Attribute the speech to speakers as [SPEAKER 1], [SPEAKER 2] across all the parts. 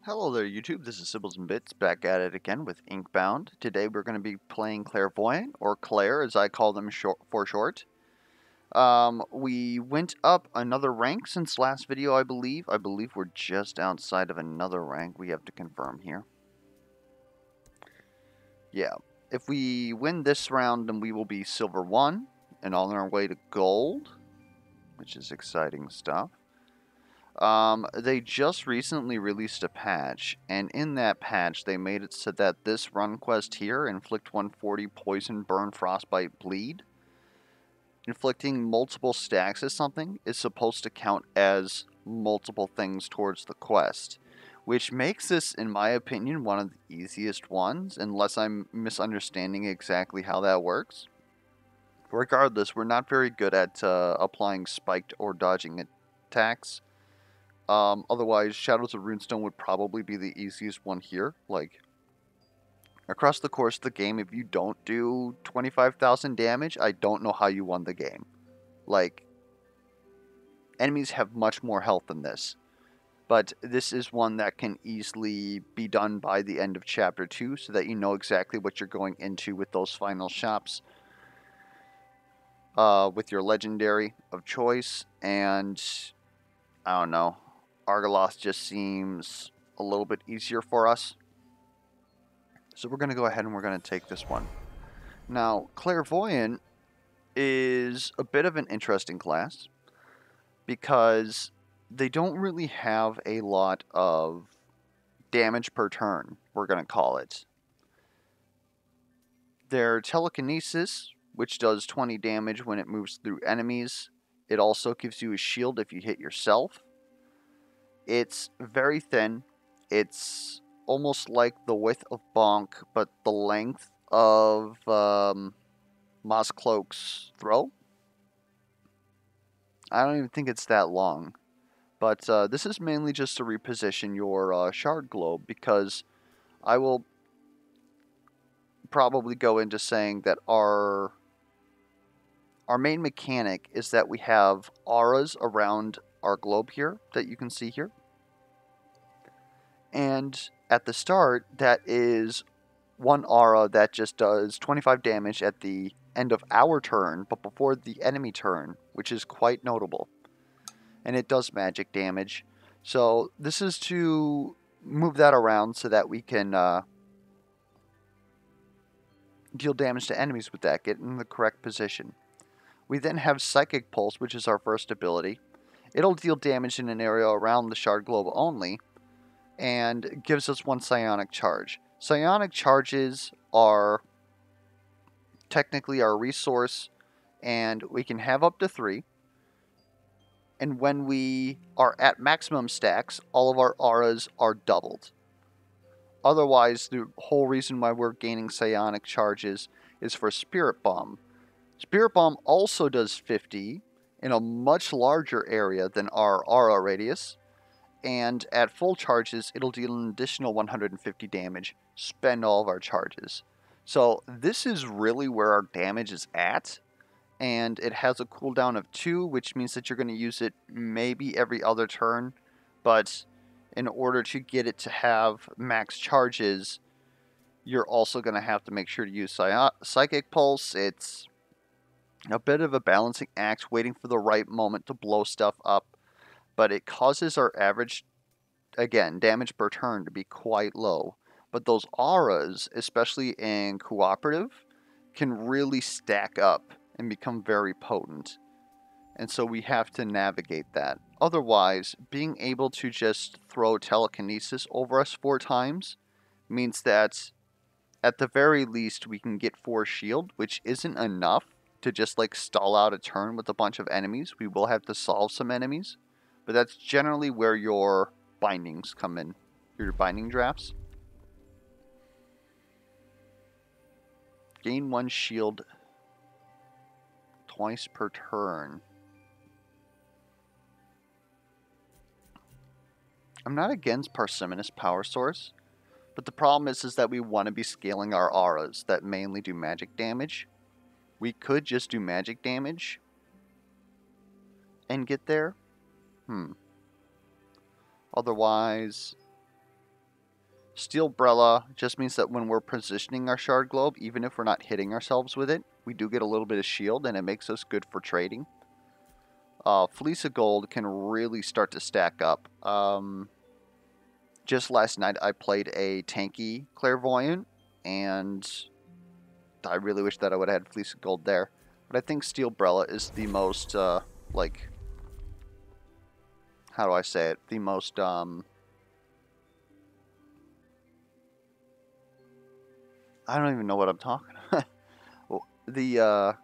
[SPEAKER 1] Hello there YouTube, this is Sibbles and Bits back at it again with Inkbound. Today we're going to be playing Clairvoyant, or Claire as I call them for short. We went up another rank since last video I believe. I believe we're just outside of another rank we have to confirm here. Yeah, if we win this round then we will be Silver 1 and on our way to Gold, which is exciting stuff. They just recently released a patch, and in that patch they made it so that this run quest here, inflict 140 poison, burn, frostbite, bleed, inflicting multiple stacks of something is supposed to count as multiple things towards the quest, which makes this, in my opinion, one of the easiest ones, unless I'm misunderstanding exactly how that works. Regardless, we're not very good at applying spiked or dodging attacks. Otherwise, Shadows of Runestone would probably be the easiest one here. Like, across the course of the game, if you don't do 25,000 damage, I don't know how you won the game. Like, enemies have much more health than this. But this is one that can easily be done by the end of Chapter 2, so that you know exactly what you're going into with those final shops. With your legendary of choice, and I don't know. Argoloth just seems a little bit easier for us. So we're going to go ahead and we're going to take this one. Now, Clairvoyant is a bit of an interesting class because they don't really have a lot of damage per turn, we're going to call it. Their telekinesis, which does 20 damage when it moves through enemies. It also gives you a shield if you hit yourself. It's very thin. It's almost like the width of Bonk, but the length of Mosscloak's throw. I don't even think it's that long. But this is mainly just to reposition your shard globe, because I will probably go into saying that our main mechanic is that we have auras around our globe here that you can see here. And at the start, that is one aura that just does 25 damage at the end of our turn, but before the enemy turn, which is quite notable. And it does magic damage. So this is to move that around so that we can deal damage to enemies with that, get in the correct position. We then have Psychic Pulse, which is our first ability. It'll deal damage in an area around the shard globe only, and gives us one psionic charge. Psionic charges are technically our resource, and we can have up to 3. And when we are at maximum stacks, all of our auras are doubled. Otherwise, the whole reason why we're gaining psionic charges is for Spirit Bomb. Spirit Bomb also does 50 in a much larger area than our aura radius. And at full charges, it'll deal an additional 150 damage, spend all of our charges. So this is really where our damage is at, and it has a cooldown of 2, which means that you're going to use it maybe every other turn, but in order to get it to have max charges, you're also going to have to make sure to use Psychic Pulse. It's a bit of a balancing act, waiting for the right moment to blow stuff up. But it causes our average, again, damage per turn to be quite low. But those auras, especially in cooperative, can really stack up and become very potent. And so we have to navigate that. Otherwise, being able to just throw telekinesis over us 4 times means that at the very least we can get 4 shield, which isn't enough to just like stall out a turn with a bunch of enemies. We will have to solve some enemies. But that's generally where your bindings come in, your binding drafts. Gain 1 shield twice per turn. I'm not against Parsimonous Power Source, but the problem is that we want to be scaling our auras that mainly do magic damage. We could just do magic damage and get there. Otherwise, Steel Brella just means that when we're positioning our shard globe, even if we're not hitting ourselves with it, we do get a little bit of shield, and it makes us good for trading. Fleece of Gold can really start to stack up. Just last night I played a tanky Clairvoyant, and I really wish that I would have had Fleece of Gold there. But I think Steel Brella is the most, like, how do I say it? The most, I don't even know what I'm talking about.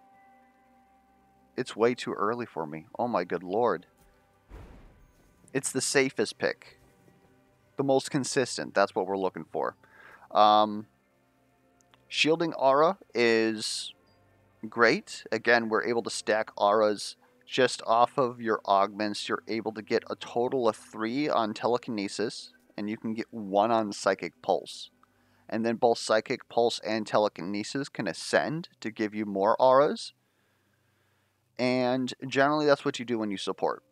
[SPEAKER 1] It's way too early for me. Oh my good lord. It's the safest pick. The most consistent. That's what we're looking for. Shielding Aura is great. Again, we're able to stack auras just off of your augments. You're able to get a total of 3 on telekinesis, and you can get 1 on psychic pulse. And then both psychic pulse and telekinesis can ascend to give you more auras. And generally that's what you do when you support.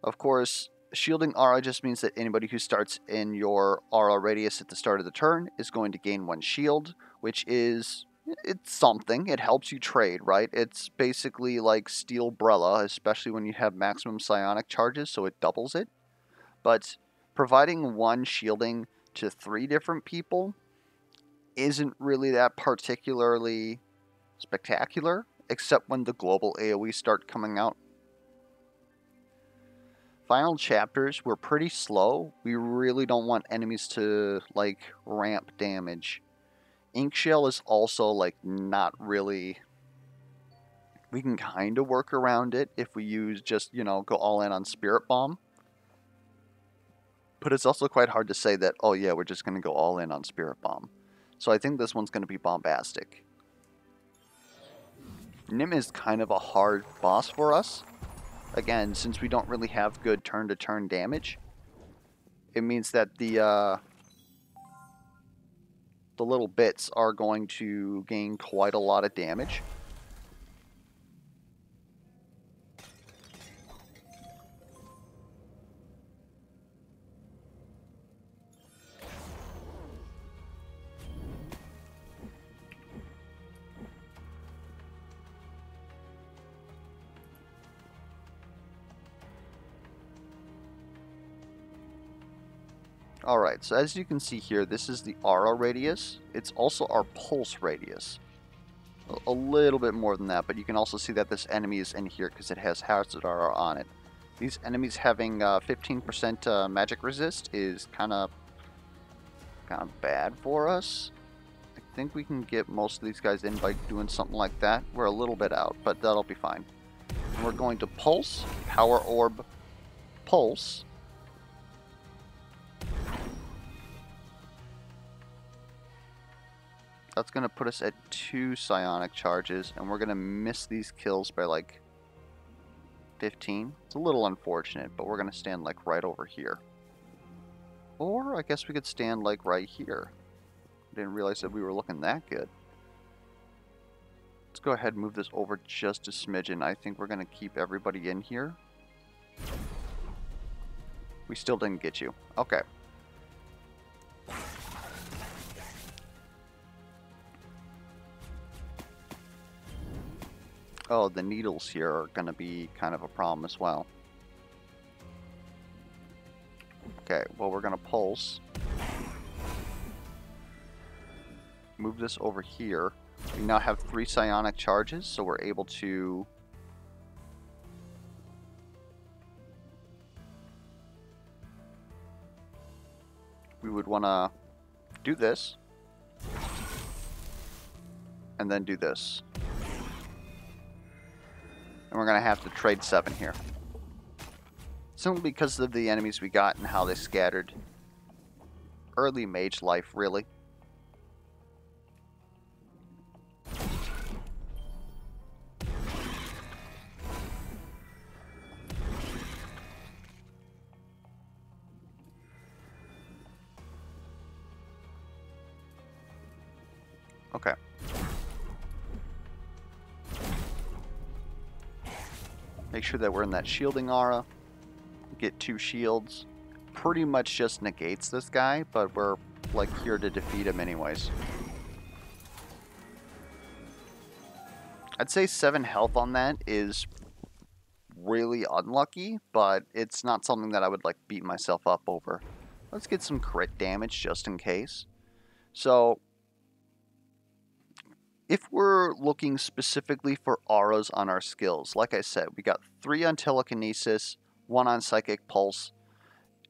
[SPEAKER 1] Of course, shielding aura just means that anybody who starts in your aura radius at the start of the turn is going to gain 1 shield, which is, it's something. It helps you trade, right? It's basically like Steel Brella, especially when you have maximum psionic charges, so it doubles it. But providing 1 shielding to 3 different people isn't really that particularly spectacular, except when the global AoE start coming out. Final chapters were pretty slow. We really don't want enemies to, like, ramp damage. Inkshell is also, like, not really... We can kind of work around it if we use just, you know, go all in on Spirit Bomb. But it's also quite hard to say that, oh yeah, we're just going to go all in on Spirit Bomb. So I think this one's going to be bombastic. Nim is kind of a hard boss for us. Again, since we don't really have good turn-to-turn damage, it means that the little bits are going to gain quite a lot of damage. Alright, so as you can see here, this is the aura radius. It's also our pulse radius. A little bit more than that, but you can also see that this enemy is in here because it has hazard aura on it. These enemies having 15% magic resist is kind of bad for us. I think we can get most of these guys in by doing something like that. We're a little bit out, but that'll be fine. And we're going to pulse, power orb, pulse. That's going to put us at 2 psionic charges, and we're going to miss these kills by like 15. It's a little unfortunate, but we're going to stand like right over here. Or I guess we could stand like right here. Didn't realize that we were looking that good. Let's go ahead and move this over just a smidgen. I think we're going to keep everybody in here. We still didn't get you. Okay. Oh, the needles here are going to be kind of a problem as well. Okay, well, we're going to pulse. Move this over here. We now have 3 psionic charges, so we're able to... We would want to do this. And then do this. And we're going to have to trade 7 here. Simply because of the enemies we got and how they scattered. Early mage life, really. Okay. Make sure that we're in that shielding aura. Get 2 shields. Pretty much just negates this guy, but we're like here to defeat him anyways. I'd say 7 health on that is really unlucky, but it's not something that I would like beat myself up over. Let's get some crit damage just in case. So, if we're looking specifically for auras on our skills, like I said, we got 3 on telekinesis, 1 on psychic pulse.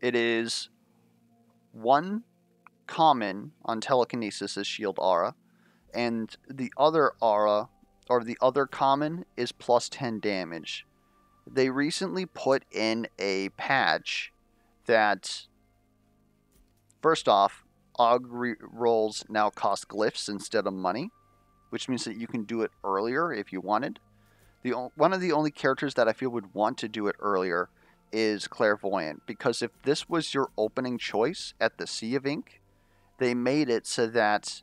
[SPEAKER 1] It is 1 common on telekinesis as shield aura, and the other aura, or the other common, is plus 10 damage. They recently put in a patch that, first off, AUG rolls now cost glyphs instead of money, which means that you can do it earlier if you wanted. One of the only characters that I feel would want to do it earlier is Clairvoyant, because if this was your opening choice at the Sea of Ink, they made it so that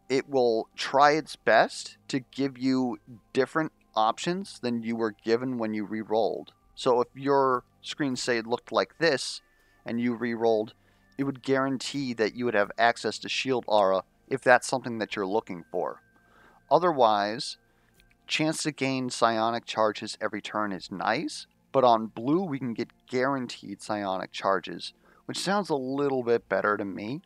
[SPEAKER 1] it will try its best to give you different options than you were given when you re-rolled. So if your screen, say, looked like this, and you re-rolled, it would guarantee that you would have access to shield aura if that's something that you're looking for. Otherwise, chance to gain psionic charges every turn is nice, but on blue we can get guaranteed psionic charges, which sounds a little bit better to me.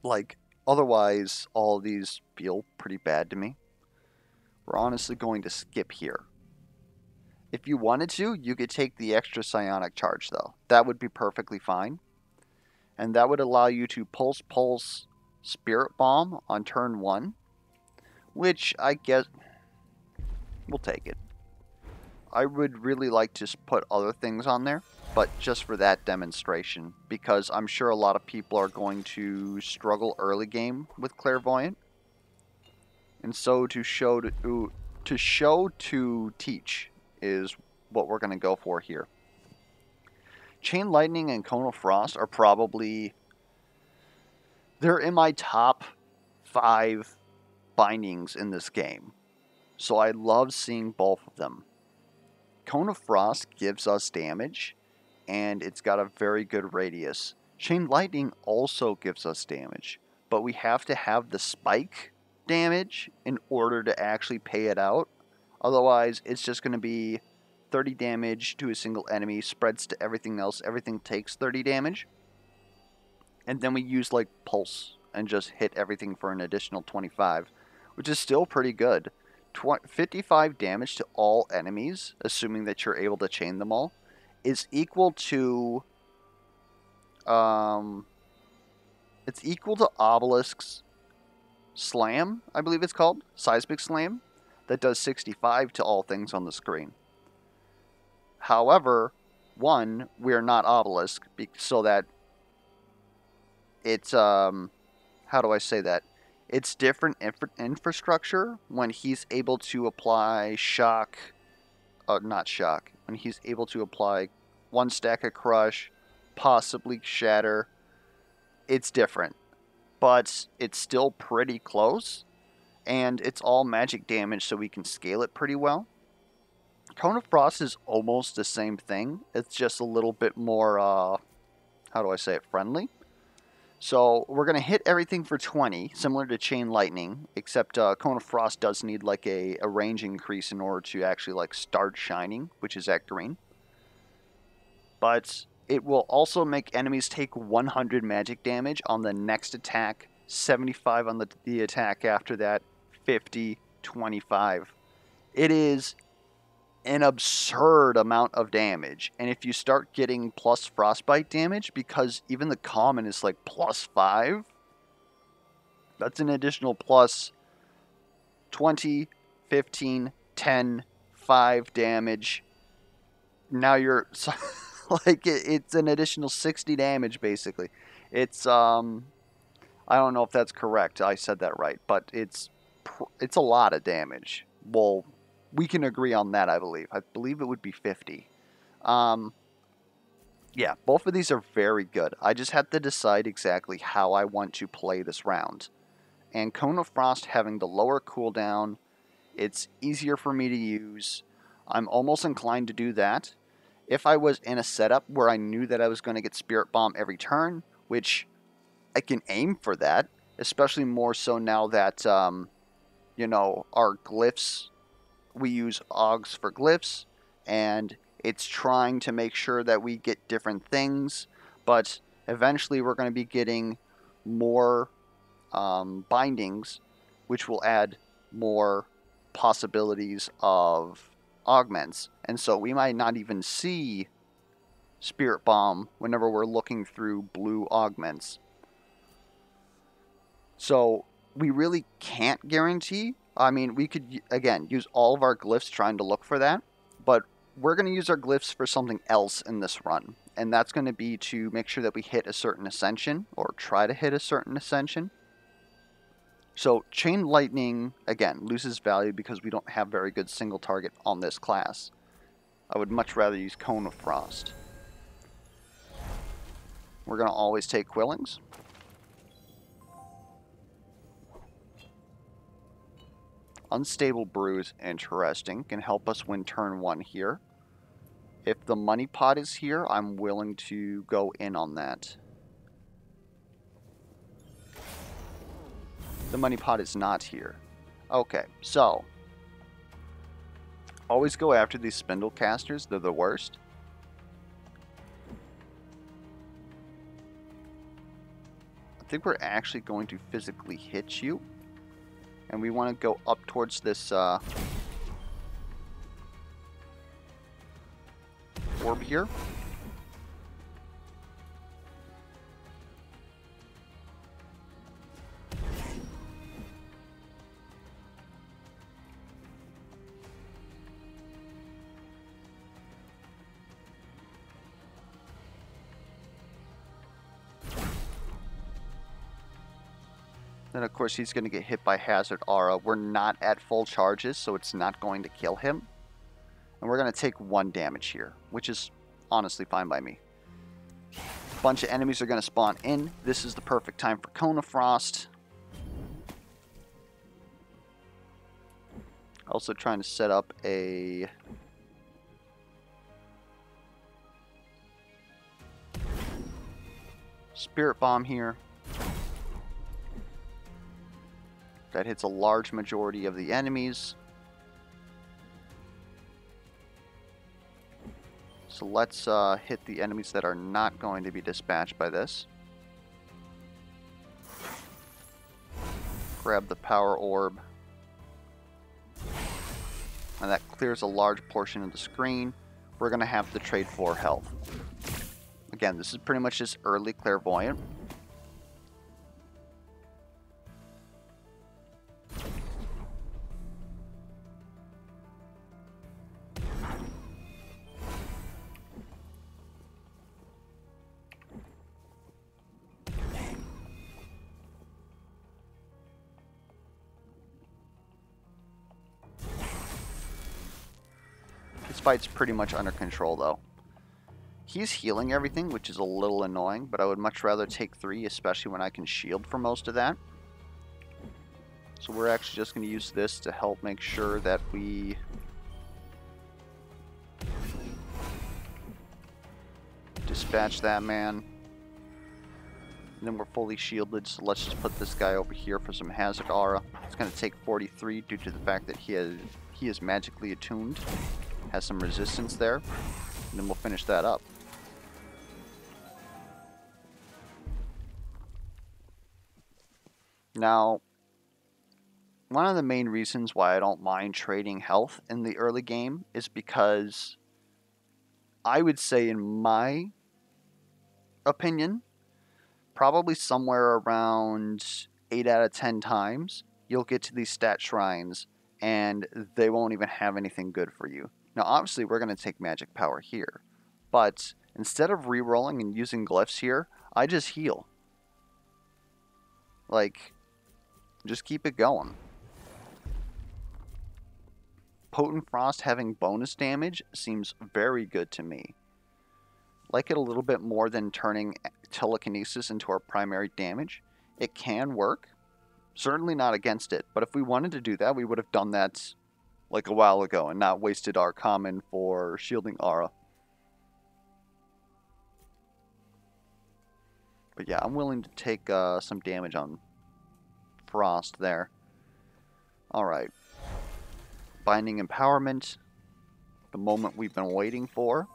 [SPEAKER 1] Like, otherwise, all of these feel pretty bad to me. We're honestly going to skip here. If you wanted to, you could take the extra psionic charge, though. That would be perfectly fine. And that would allow you to pulse Spirit Bomb on turn 1, which I guess we'll take it. I would really like to put other things on there, but just for that demonstration, because I'm sure a lot of people are going to struggle early game with Clairvoyant. And so to show to teach is what we're going to go for here. Chain Lightning and Cone of Frost are probably, they're in my top 5 bindings in this game. So I love seeing both of them. Cone of Frost gives us damage, and it's got a very good radius. Chain Lightning also gives us damage, but we have to have the spike damage in order to actually pay it out. Otherwise, it's just going to be 30 damage to a single enemy, spreads to everything else. Everything takes 30 damage. And then we use like Pulse and just hit everything for an additional 25, which is still pretty good. 55 damage to all enemies, assuming that you're able to chain them all, is equal to it's equal to Obelisk's Slam, I believe it's called, Seismic Slam, that does 65 to all things on the screen. However, one, we're not Obelisk, so that it's how do I say that? It's different infrastructure when he's able to apply shock, not shock, when he's able to apply 1 stack of crush, possibly shatter. It's different, but it's still pretty close, and it's all magic damage, so we can scale it pretty well. Cone of Frost is almost the same thing. It's just a little bit more, how do I say it, friendly. So we're going to hit everything for 20, similar to Chain Lightning, except Cone of Frost does need like a range increase in order to actually like start shining, which is at green. But it will also make enemies take 100 magic damage on the next attack, 75 on the attack after that, 50, 25. It is an absurd amount of damage, and if you start getting plus frostbite damage, because even the common is like plus 5, that's an additional plus 20, 15, 10, 5 damage. Now you're like it's an additional 60 damage basically. It's I don't know if that's correct, I said that right, but it's a lot of damage. Well, we can agree on that, I believe. I believe it would be 50. Yeah, both of these are very good. I just have to decide exactly how I want to play this round. And Cone of Frost having the lower cooldown, it's easier for me to use. I'm almost inclined to do that. If I was in a setup where I knew that I was going to get Spirit Bomb every turn, which I can aim for that, especially more so now that, you know, our glyphs, we use Augs for glyphs, and it's trying to make sure that we get different things, but eventually we're going to be getting more bindings, which will add more possibilities of augments. And so we might not even see Spirit Bomb whenever we're looking through blue augments. So we really can't guarantee. I mean, we could, again, use all of our glyphs trying to look for that, but we're going to use our glyphs for something else in this run. And that's going to be to make sure that we hit a certain ascension, or try to hit a certain ascension. So Chain Lightning, again, loses value because we don't have very good single target on this class. I would much rather use Cone of Frost. We're going to always take Quillings. Unstable Brew is interesting, can help us win turn 1 here. If the money pot is here, I'm willing to go in on that. The money pot is not here. Okay, so always go after these spindle casters, they're the worst. I think we're actually going to physically hit you. And we want to go up towards this orb here. Then, of course, he's going to get hit by Hazard Aura. We're not at full charges, so it's not going to kill him. And we're going to take 1 damage here, which is honestly fine by me. A bunch of enemies are going to spawn in. This is the perfect time for Cone of Frost. Also trying to set up a Spirit Bomb here. That hits a large majority of the enemies. So let's hit the enemies that are not going to be dispatched by this. Grab the Power Orb. And that clears a large portion of the screen. We're going to have to trade for health. Again, this is pretty much just early Clairvoyant. This fight's pretty much under control, though. He's healing everything, which is a little annoying, but I would much rather take 3, especially when I can shield for most of that. So we're actually just going to use this to help make sure that we dispatch that man. And then we're fully shielded, so let's just put this guy over here for some Hazard Aura. It's going to take 43 due to the fact that he is magically attuned. Has some resistance there. And then we'll finish that up. Now, one of the main reasons why I don't mind trading health in the early game is because I would say, in my opinion, probably somewhere around 8 out of 10 times, you'll get to these stat shrines and they won't even have anything good for you. Now, obviously, we're going to take magic power here, but instead of re-rolling and using glyphs here, I just heal. Like, just keep it going. Potent Frost having bonus damage seems very good to me. Like it a little bit more than turning telekinesis into our primary damage. It can work. Certainly not against it, but if we wanted to do that, we would have done that like a while ago and not wasted our common for shielding aura. But yeah, I'm willing to take some damage on Frost there. Alright. Binding Empowerment. The moment we've been waiting for.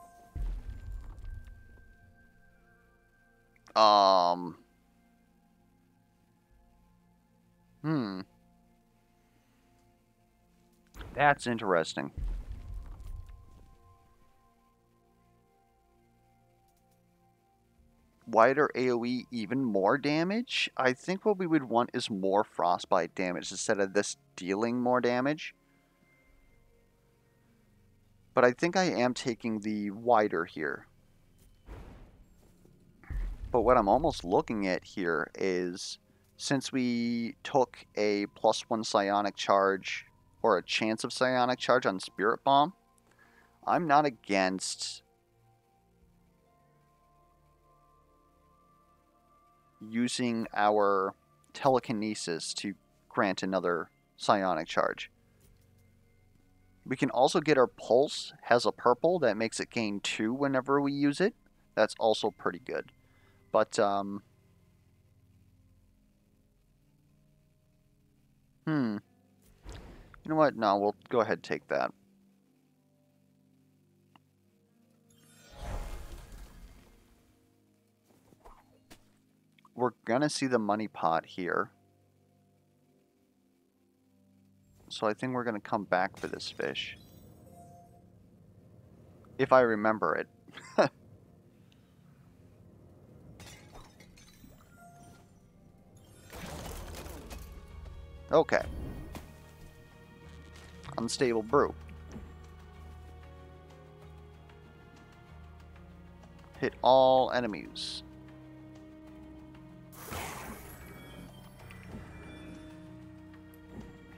[SPEAKER 1] That's interesting. Wider AoE, even more damage? I think what we would want is more frostbite damage instead of this dealing more damage. But I think I am taking the wider here. But what I'm almost looking at here is, since we took a +1 psionic charge, or a chance of psionic charge on Spirit Bomb, I'm not against using our telekinesis to grant another psionic charge. We can also get our pulse, has a purple that makes it gain 2 whenever we use it. That's also pretty good. But, you know what? No, we'll go ahead and take that. We're gonna see the money pot here. So I think we're gonna come back for this fish. If I remember it. Okay. Unstable brew. Hit all enemies.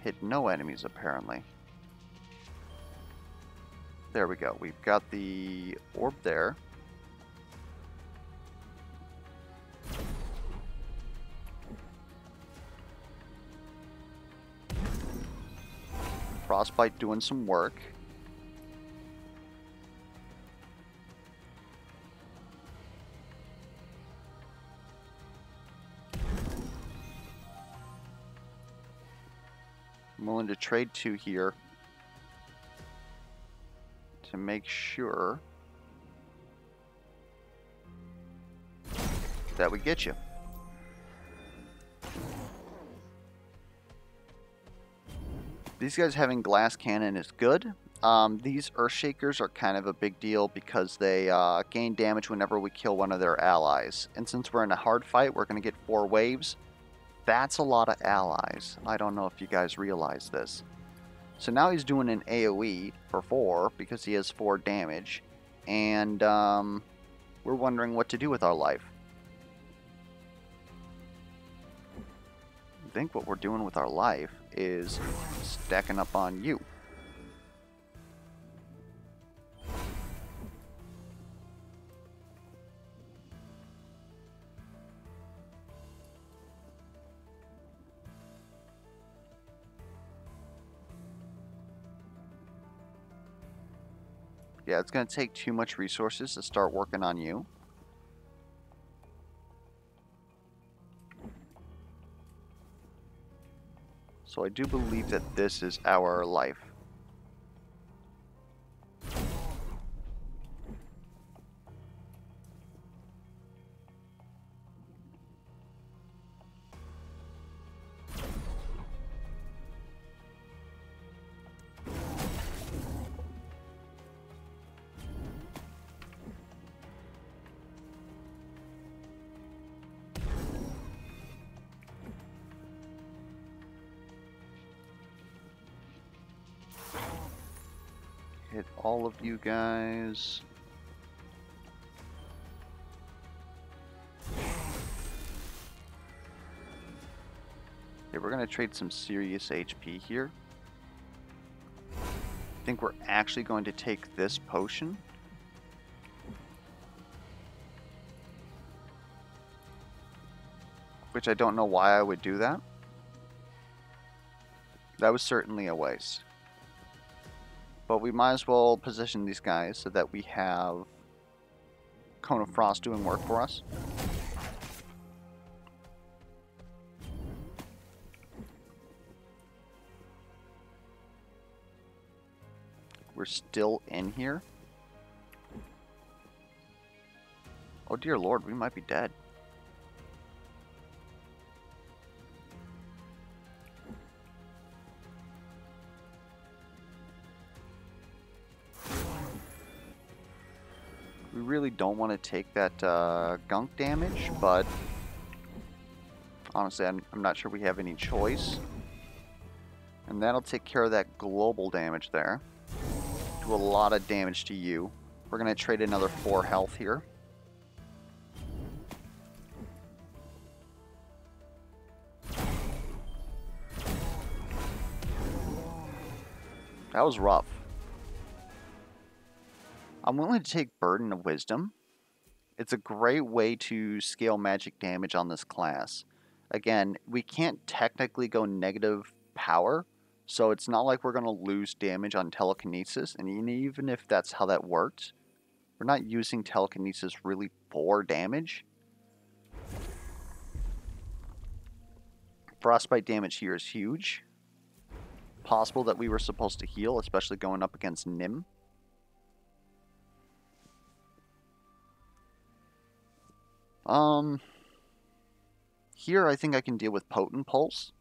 [SPEAKER 1] Hit no enemies, apparently. There we go. We've got the orb there. Frostbite doing some work. I'm willing to trade 2 here to make sure that we get you. These guys having glass cannon is good. These Earthshakers are kind of a big deal because they gain damage whenever we kill one of their allies. And since we're in a hard fight, we're going to get 4 waves. That's a lot of allies. I don't know if you guys realize this. So now he's doing an AoE for 4 because he has 4 damage. And we're wondering what to do with our life. I think what we're doing with our life is stacking up on you. Yeah, it's going to take too much resources to start working on you. So I do believe that this is our life. Hit all of you guys. Okay, we're gonna trade some serious HP here. I think we're actually going to take this potion. Which I don't know why I would do that. That was certainly a waste. But we might as well position these guys so that we have Cone of Frost doing work for us. We're still in here. Oh dear lord, we might be dead. We really don't want to take that gunk damage, but honestly, I'm not sure we have any choice. And that'll take care of that global damage there. Do a lot of damage to you. We're going to trade another 4 health here. That was rough. I'm willing to take Burden of Wisdom. It's a great way to scale magic damage on this class. Again, we can't technically go negative power, so it's not like we're going to lose damage on telekinesis, and even if that's how that works, we're not using telekinesis really for damage. Frostbite damage here is huge. Possible that we were supposed to heal, especially going up against Nim. Here I think I can deal with Potent Pulse.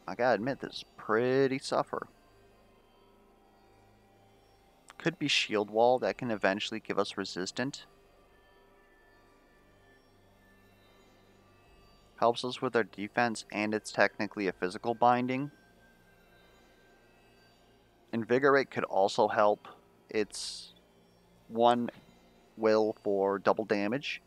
[SPEAKER 1] I gotta admit, this is pretty suffer. Could be Shield Wall, that can eventually give us Resistant. Helps us with our defense, and it's technically a physical binding. Invigorate could also help. It's 1 will for double damage.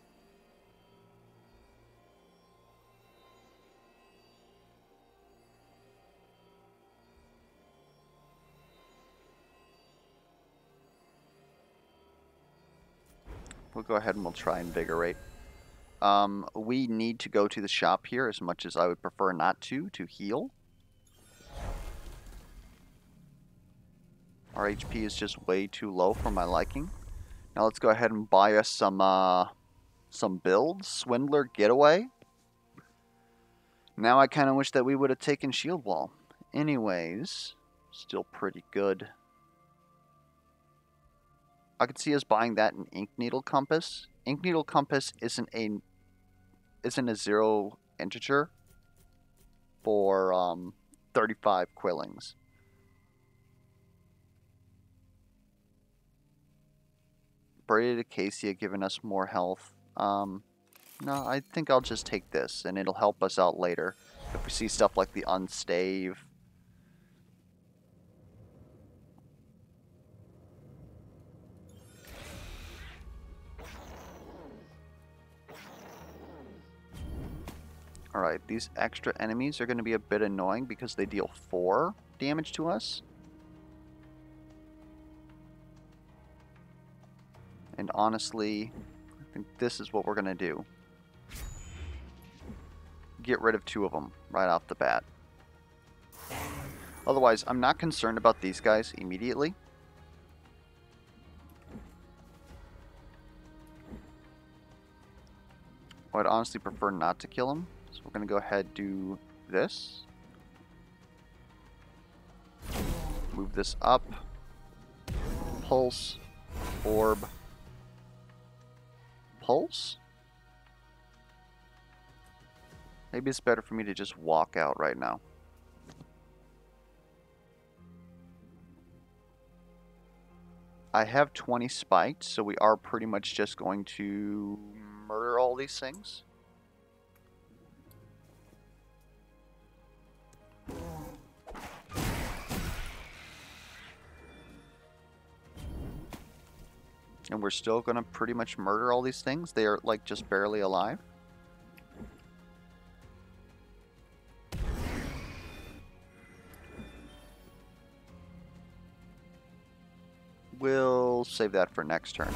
[SPEAKER 1] We'll go ahead and we'll try Invigorate. We need to go to the shop here, as much as I would prefer not to heal. Our HP is just way too low for my liking. Now let's go ahead and buy us some builds. Swindler Getaway. Now I kind of wish that we would have taken Shield Wall. Anyways, still pretty good. I could see us buying that in Ink Needle Compass. Ink Needle Compass isn't a 0 integer for 35 Quillings. Braided Acacia giving us more health. No, I think I'll just take this, and it'll help us out later if we see stuff like the Unstave. Alright, these extra enemies are going to be a bit annoying because they deal 4 damage to us. And honestly, I think this is what we're going to do. Get rid of 2 of them right off the bat. Otherwise, I'm not concerned about these guys immediately. I'd honestly prefer not to kill them. So we're going to go ahead and do this. Move this up. Pulse. Orb. Pulse? Maybe it's better for me to just walk out right now. I have 20 spiked, so we are pretty much just going to murder all these things. And we're still going to pretty much murder all these things. They are like just barely alive. We'll save that for next turn.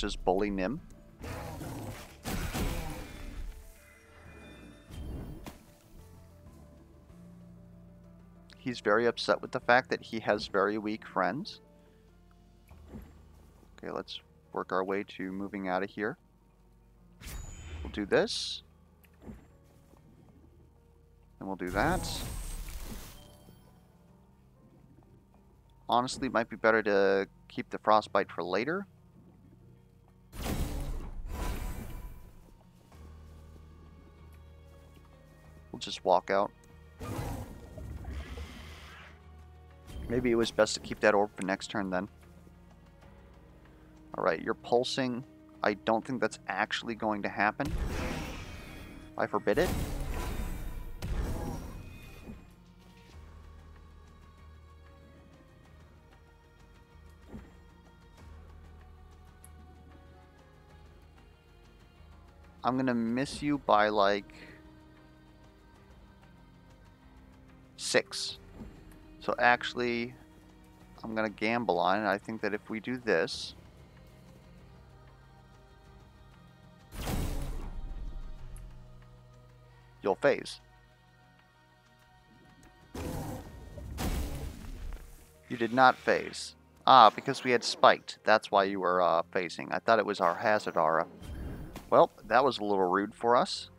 [SPEAKER 1] just bully Nim. He's very upset with the fact that he has very weak friends. Okay, let's work our way to moving out of here. We'll do this. And we'll do that. Honestly, it might be better to keep the frostbite for later. We'll just walk out. Maybe it was best to keep that orb for next turn then. Alright, you're pulsing. I don't think that's actually going to happen. I forbid it. I'm gonna miss you by like 6. So actually, I'm gonna gamble on it. I think that if we do this, you'll phase. You did not phase. Ah, because we had spiked. That's why you were phasing. I thought it was our hazard aura. Well, that was a little rude for us.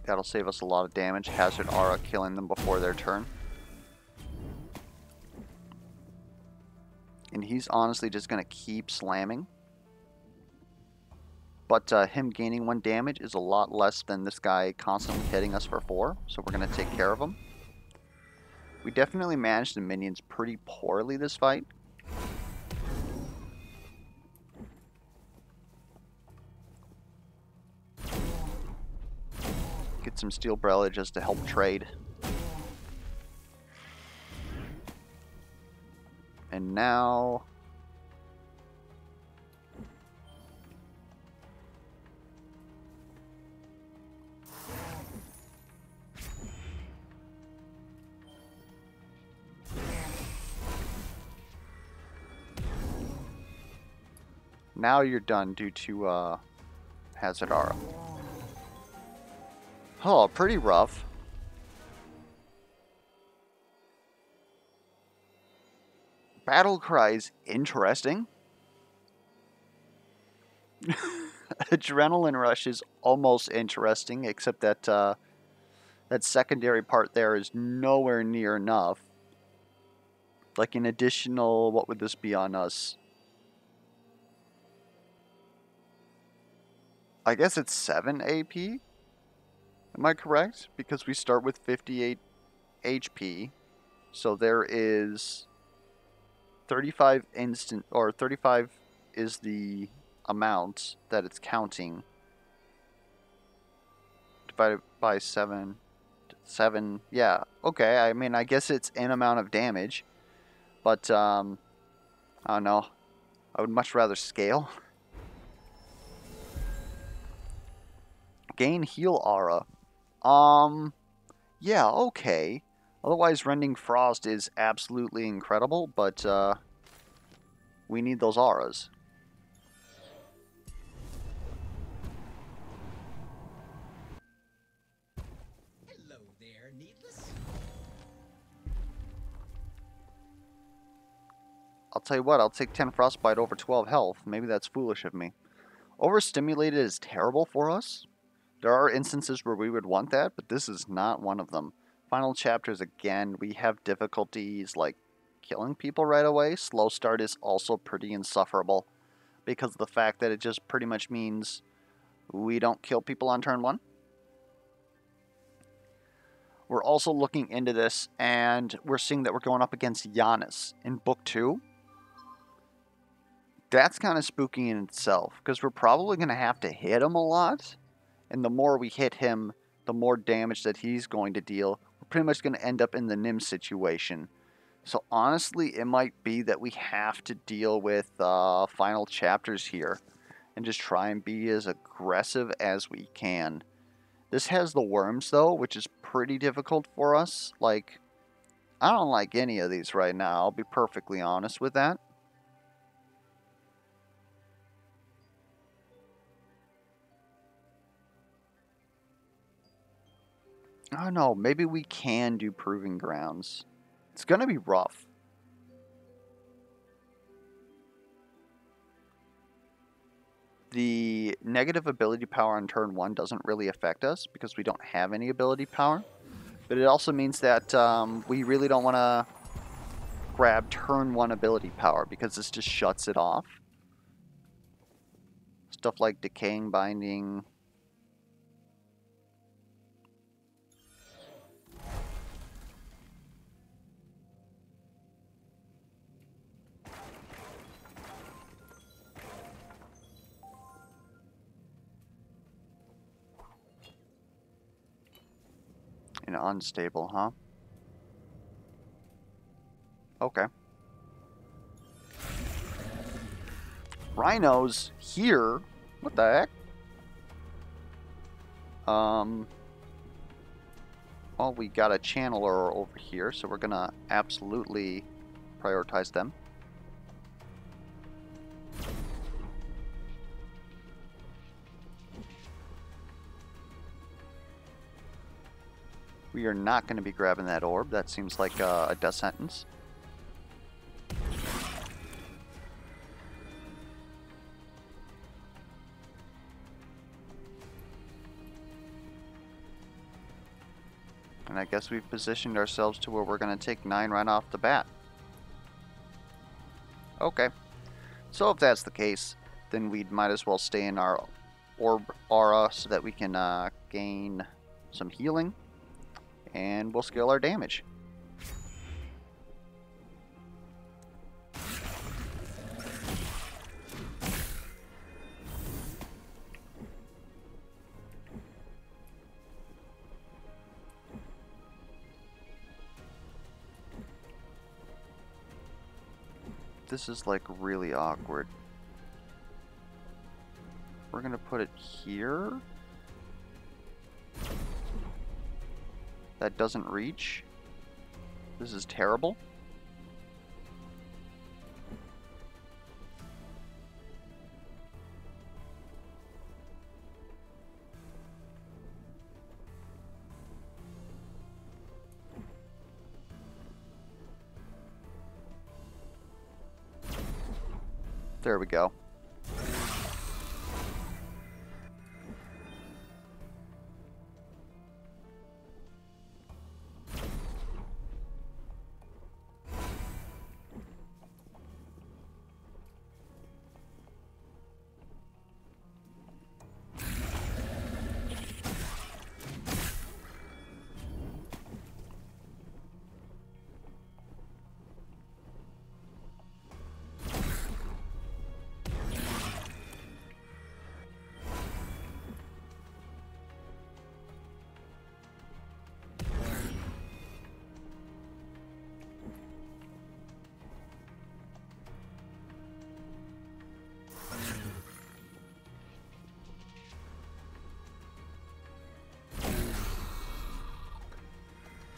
[SPEAKER 1] That'll save us a lot of damage. Hazard aura killing them before their turn. And he's honestly just going to keep slamming. But him gaining 1 damage is a lot less than this guy constantly hitting us for 4. So we're going to take care of him. We definitely managed the minions pretty poorly this fight. Get some steel umbrella just to help trade. And now you're done due to hazard aura. Oh, pretty rough. Battle cries, interesting. Adrenaline rush is almost interesting, except that that secondary part there is nowhere near enough. Like an additional, what would this be on us? I guess it's 7 AP. Am I correct? Because we start with 58 HP. So there is 35 instant, or 35 is the amount that it's counting. Divided by 7. 7, yeah. Okay, I mean, I guess it's an amount of damage. But, I don't know. I would much rather scale. Gain heal aura. Yeah, okay. Otherwise, Rending Frost is absolutely incredible, but, we need those auras.
[SPEAKER 2] Hello there, Needless.
[SPEAKER 1] I'll tell you what, I'll take 10 Frostbite over 12 health. Maybe that's foolish of me. Overstimulated is terrible for us. There are instances where we would want that, but this is not one of them. Final chapters, again, we have difficulties like killing people right away. Slow start is also pretty insufferable because of the fact that it just pretty much means we don't kill people on turn 1. We're also looking into this, and we're seeing that we're going up against Giannis in Book 2. That's kind of spooky in itself, because we're probably going to have to hit him a lot. And the more we hit him, the more damage that he's going to deal. We're pretty much going to end up in the Nim situation. So honestly, it might be that we have to deal with final chapters here. And just try and be as aggressive as we can. This has the worms, though, which is pretty difficult for us. Like, I don't like any of these right now. I'll be perfectly honest with that. I don't know. Maybe we can do Proving Grounds. It's going to be rough. The negative ability power on turn 1 doesn't really affect us because we don't have any ability power. But it also means that we really don't want to grab turn 1 ability power because this just shuts it off. Stuff like Decaying Binding. And unstable, huh? Okay. Rhinos here? What the heck? Well, we got a channeler over here, so we're gonna absolutely prioritize them. We are not going to be grabbing that orb. That seems like a death sentence. And I guess we've positioned ourselves to where we're going to take 9 right off the bat. Okay. So if that's the case, then we might as well stay in our orb aura so that we can gain some healing. And we'll scale our damage. This is like really awkward. We're gonna put it here. That doesn't reach. This is terrible. There we go.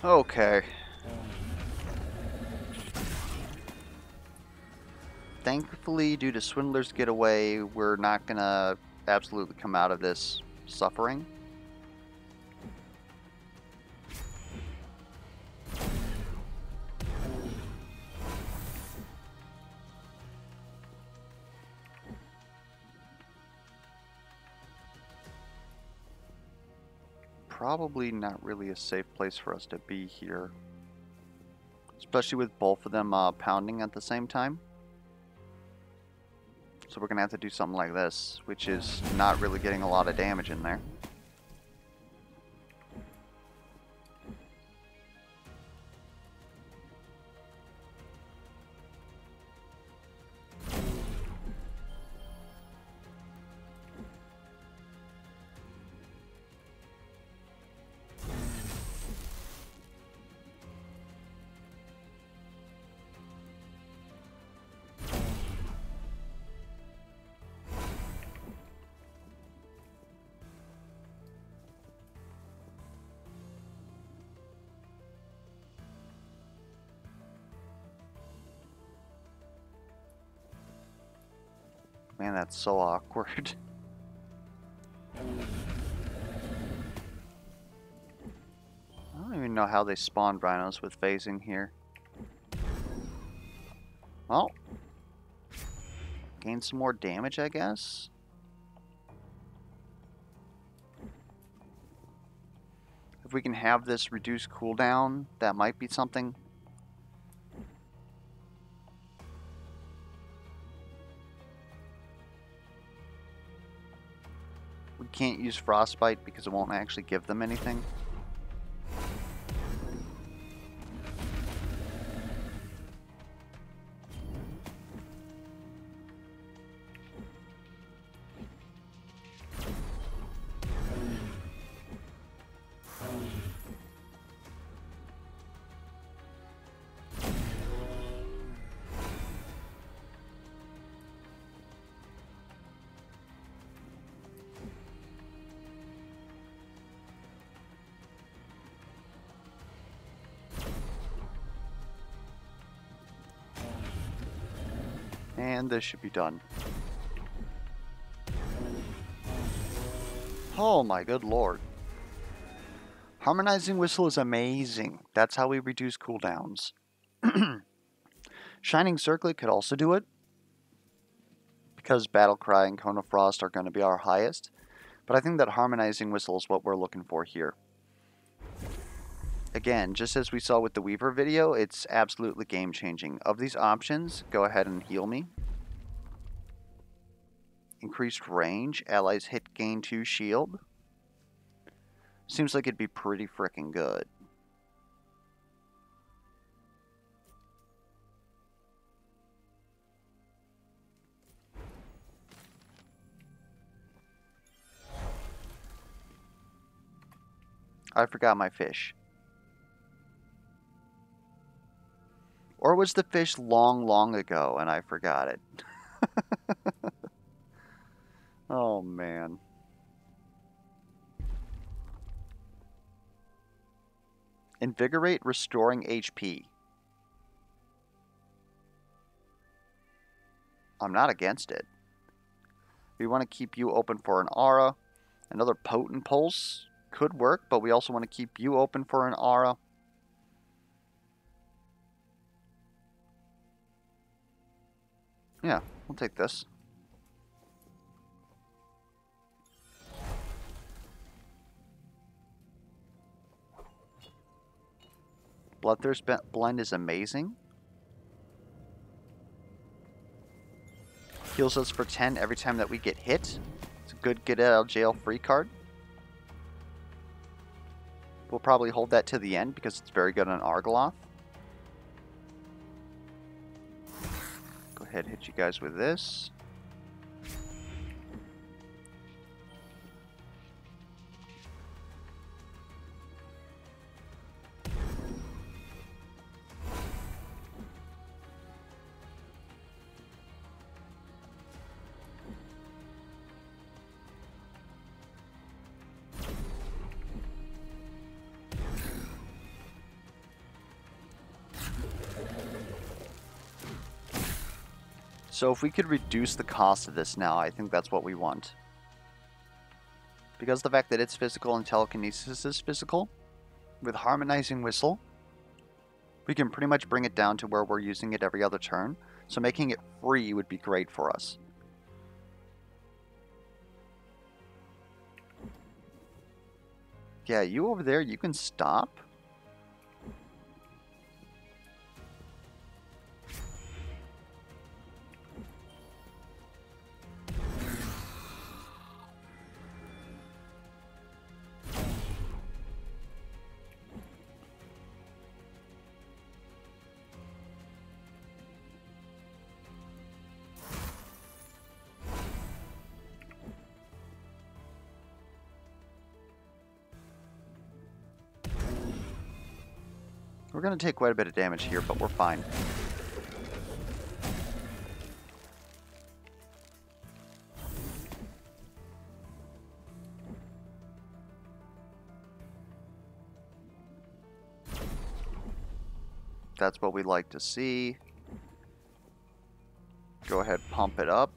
[SPEAKER 1] Okay. Thankfully, due to Swindler's Getaway, we're not gonna absolutely come out of this suffering. Probably not really a safe place for us to be here. Especially with both of them pounding at the same time. So we're going to have to do something like this, which is not really getting a lot of damage in there. Man, that's so awkward. I don't even know how they spawn rhinos with phasing here. Well, gain some more damage, I guess. If we can have this reduced cooldown, that might be something. We can't use Frostbite because it won't actually give them anything. And this should be done. Oh my good lord. Harmonizing Whistle is amazing. That's how we reduce cooldowns. Shining Circlet could also do it, because Battlecry and Cone of Frost are going to be our highest. But I think that Harmonizing Whistle is what we're looking for here. Again, just as we saw with the Weaver video, it's absolutely game-changing. Of these options, go ahead and heal me. Increased range, allies hit gain 2 shield. Seems like it'd be pretty freaking good. I forgot my fish. Or was the fish long, long ago and I forgot it? Oh, man. Invigorate, restoring HP. I'm not against it. We want to keep you open for an aura. Another potent pulse could work, but we also want to keep you open for an aura. Yeah, we'll take this. Bloodthirst Blend is amazing. Heals us for 10 every time that we get hit. It's a good get out of jail free card. We'll probably hold that to the end because it's very good on Argoloth. Go ahead and hit you guys with this. So if we could reduce the cost of this now, I think that's what we want. Because the fact that it's physical and telekinesis is physical, with Harmonizing Whistle, we can pretty much bring it down to where we're using it every other turn. So making it free would be great for us. Yeah, you over there, you can stop. We're going to take quite a bit of damage here, but we're fine. That's what we like to see. Go ahead, pump it up.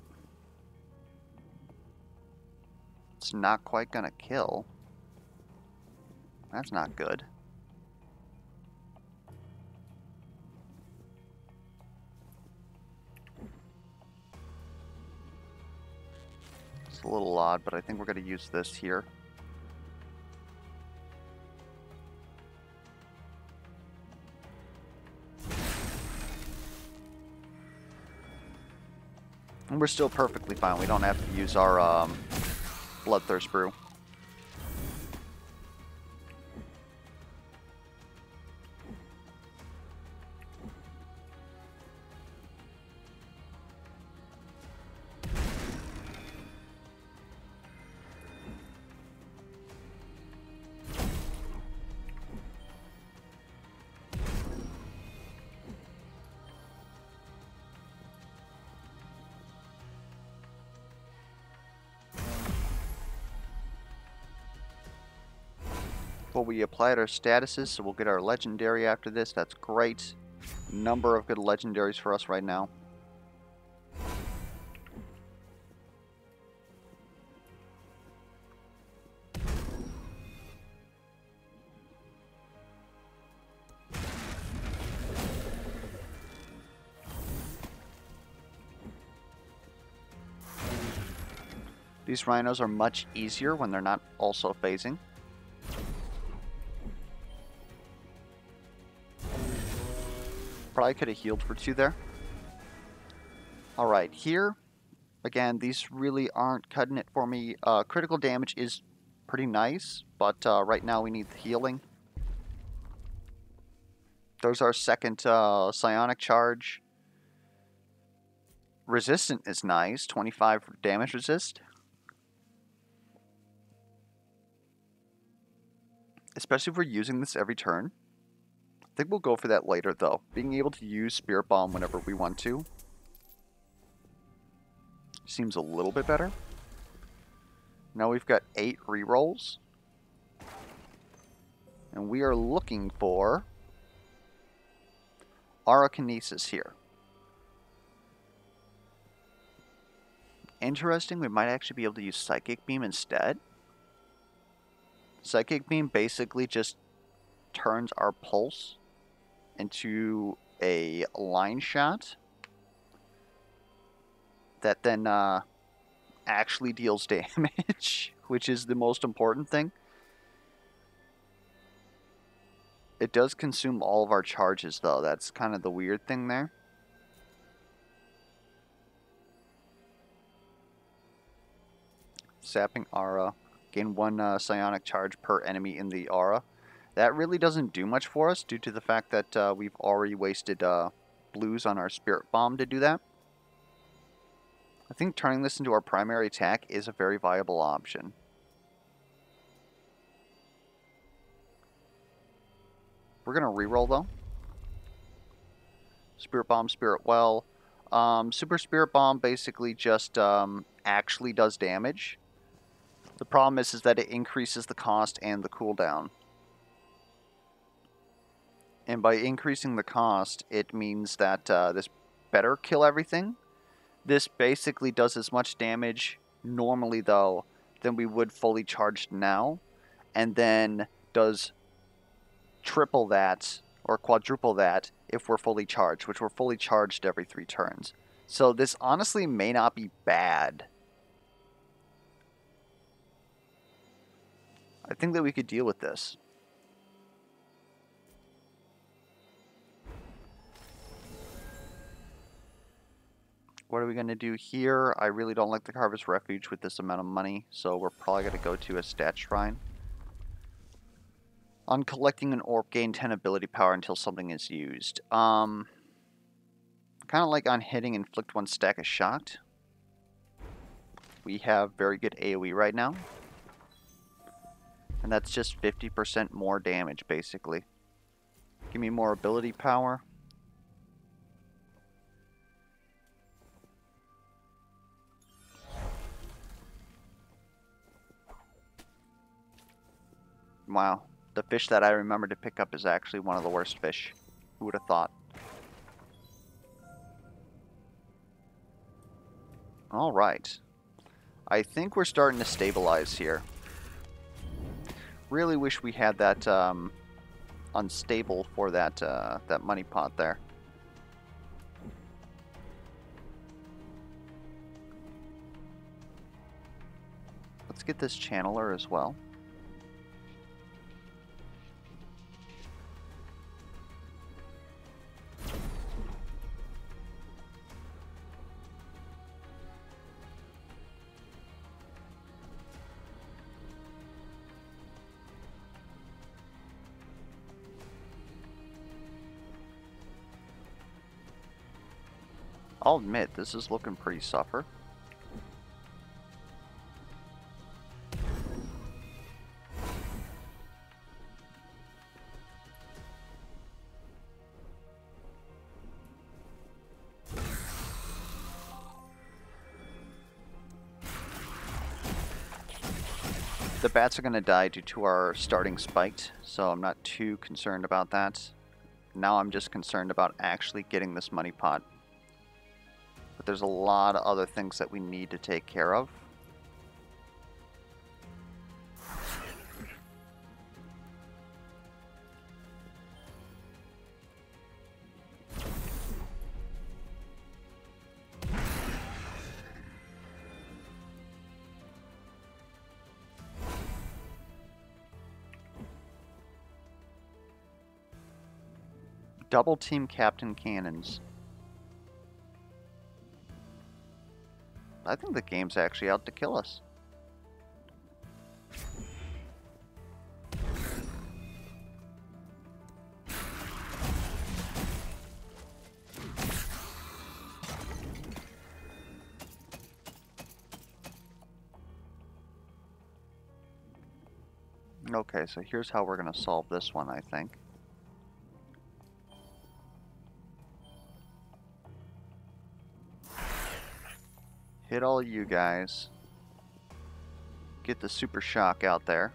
[SPEAKER 1] It's not quite gonna kill. That's not good. It's a little odd, but I think we're gonna use this here. And we're still perfectly fine. We don't have to use our Bloodthirst Brew. Well, we applied our statuses, so we'll get our legendary after this. That's great. Number of good legendaries for us right now. These rhinos are much easier when they're not also phasing. Probably could have healed for 2 there. Alright, here, again, these really aren't cutting it for me. Critical damage is pretty nice, but right now we need the healing. There's our second psionic charge. Resistant is nice, 25 damage resist. Especially if we're using this every turn. I think we'll go for that later, though. Being able to use Spirit Bomb whenever we want to seems a little bit better. Now we've got 8 rerolls. And we are looking for Aurakinesis here. Interesting, we might actually be able to use Psychic Beam instead. Psychic Beam basically just turns our pulse into a line shot that then actually deals damage, which is the most important thing. It does consume all of our charges, though. That's kind of the weird thing there. Sapping Aura. Gain 1 psionic charge per enemy in the aura. That really doesn't do much for us due to the fact that we've already wasted blues on our Spirit Bomb to do that. I think turning this into our primary attack is a very viable option. We're going to reroll though. Spirit Bomb, Spirit Well. Super Spirit Bomb basically just actually does damage. The problem is that it increases the cost and the cooldown. And by increasing the cost, it means that this better kill everything. This basically does as much damage normally, though, than we would fully charged now. And then does triple that, or quadruple that, if we're fully charged, which we're fully charged every 3 turns. So this honestly may not be bad. I think that we could deal with this. What are we going to do here? I really don't like the Carver's Refuge with this amount of money, so we're probably going to go to a stat shrine. On collecting an orb, gain 10 ability power until something is used. Kind of like on hitting, inflict 1 stack of shocked. We have very good AoE right now. And that's just 50% more damage, basically. Give me more ability power. Wow. The fish that I remember to pick up is actually one of the worst fish. Who would have thought? Alright. I think we're starting to stabilize here. Really wish we had that unstable for that that money pot there. Let's get this channeler as well. I'll admit, this is looking pretty suffer. The bats are going to die due to our starting spiked, so I'm not too concerned about that. Now I'm just concerned about actually getting this money pot. But there's a lot of other things that we need to take care of. Double team Captain Cannons. I think the game's actually out to kill us. Okay, so here's how we're going to solve this one, I think. Hit all you guys. Get the super shock out there.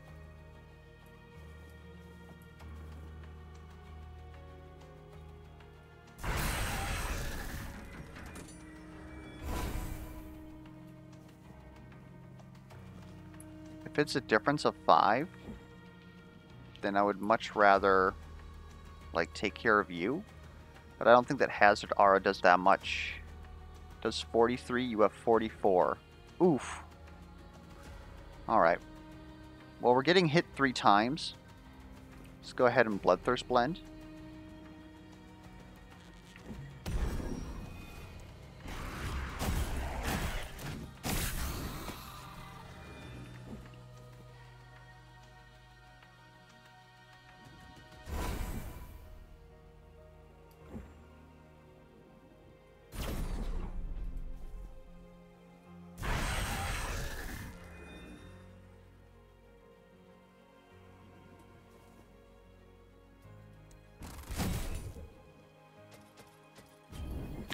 [SPEAKER 1] If it's a difference of 5, then I would much rather like take care of you. But I don't think that Hazard Aura does that much. Does 43, you have 44. Oof. Alright. Well, we're getting hit 3 times. Let's go ahead and Bloodthirst Blend.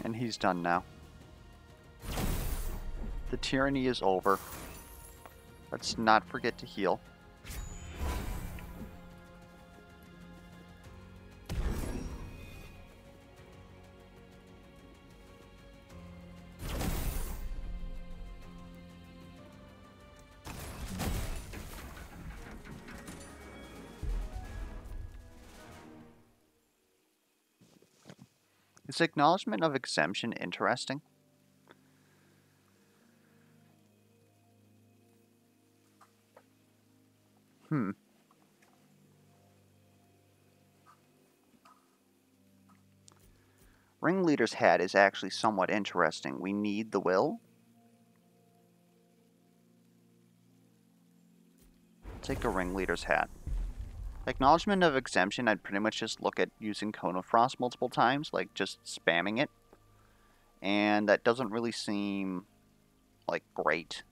[SPEAKER 1] And he's done now. The tyranny is over. Let's not forget to heal. Is Acknowledgement of Exemption interesting? Ringleader's Hat is actually somewhat interesting. We need the will. Take a Ringleader's Hat. Acknowledgement of Exemption, I'd pretty much just look at using Cone of Frost multiple times, like just spamming it. And that doesn't really seem like great.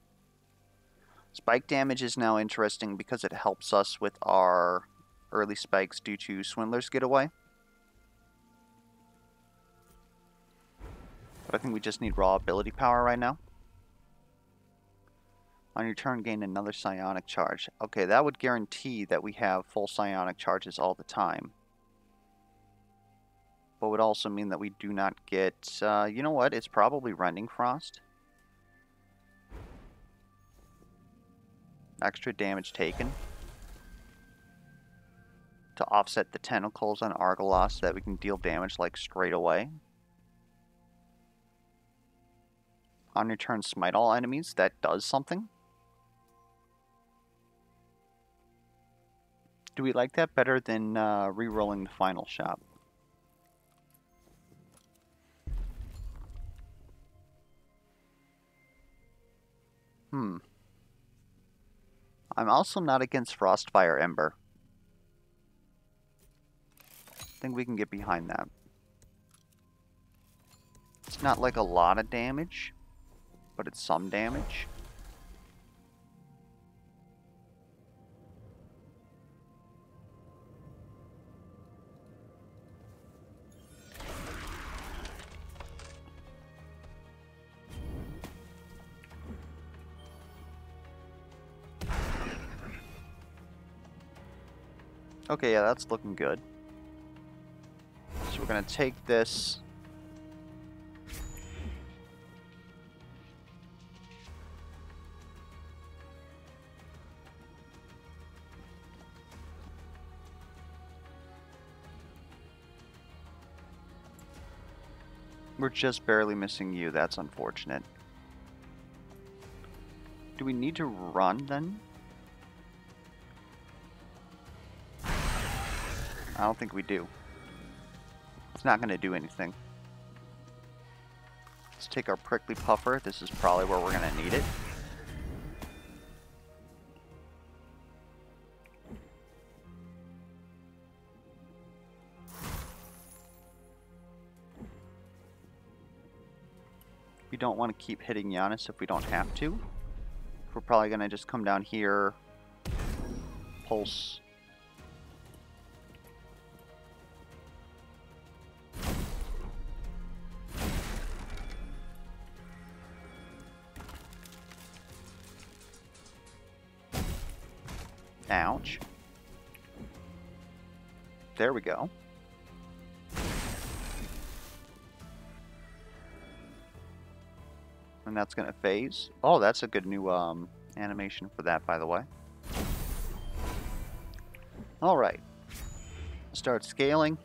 [SPEAKER 1] Spike damage is now interesting because it helps us with our early spikes due to Swindler's Getaway. I think we just need raw ability power right now. On your turn, gain another psionic charge. Okay, that would guarantee that we have full psionic charges all the time. But would also mean that we do not get... you know what? It's probably Rending Frost. Extra damage taken. To offset the tentacles on Argolos so that we can deal damage like straight away. On your turn, smite all enemies. That does something. Do we like that better than re-rolling the final shot? I'm also not against Frostfire Ember. I think we can get behind that. It's not like a lot of damage, but it's some damage. Okay, yeah, that's looking good. So we're going to take this. We're just barely missing you. That's unfortunate. Do we need to run then? I don't think we do. It's not going to do anything. Let's take our prickly puffer. This is probably where we're going to need it. We don't want to keep hitting Giannis if we don't have to. We're probably going to just come down here, pulse. Ouch. There we go. And that's going to phase. Oh, that's a good new animation for that, by the way. Alright. Start scaling.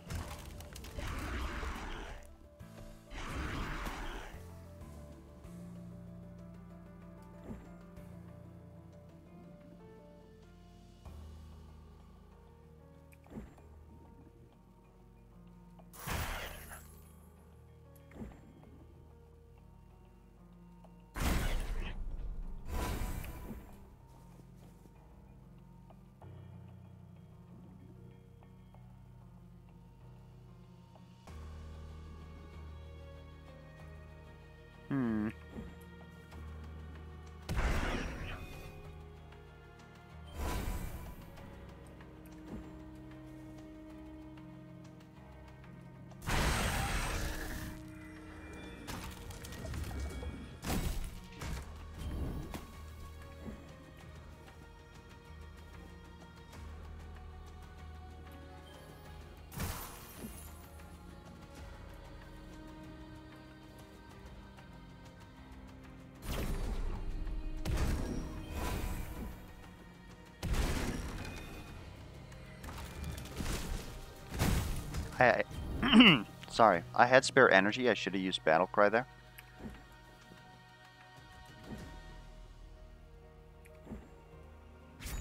[SPEAKER 1] Sorry, I had spare energy. I should have used Battle Cry there.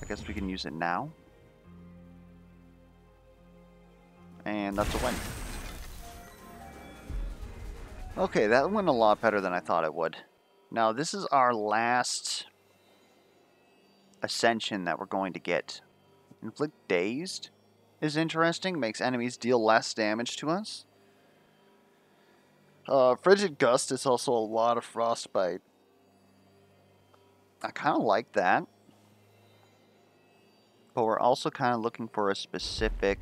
[SPEAKER 1] I guess we can use it now. And that's a win. Okay, that went a lot better than I thought it would. Now, this is our last ascension that we're going to get. Inflict Dazed is interesting. Makes enemies deal less damage to us. Frigid Gust is also a lot of frostbite. I kind of like that. But we're also kind of looking for a specific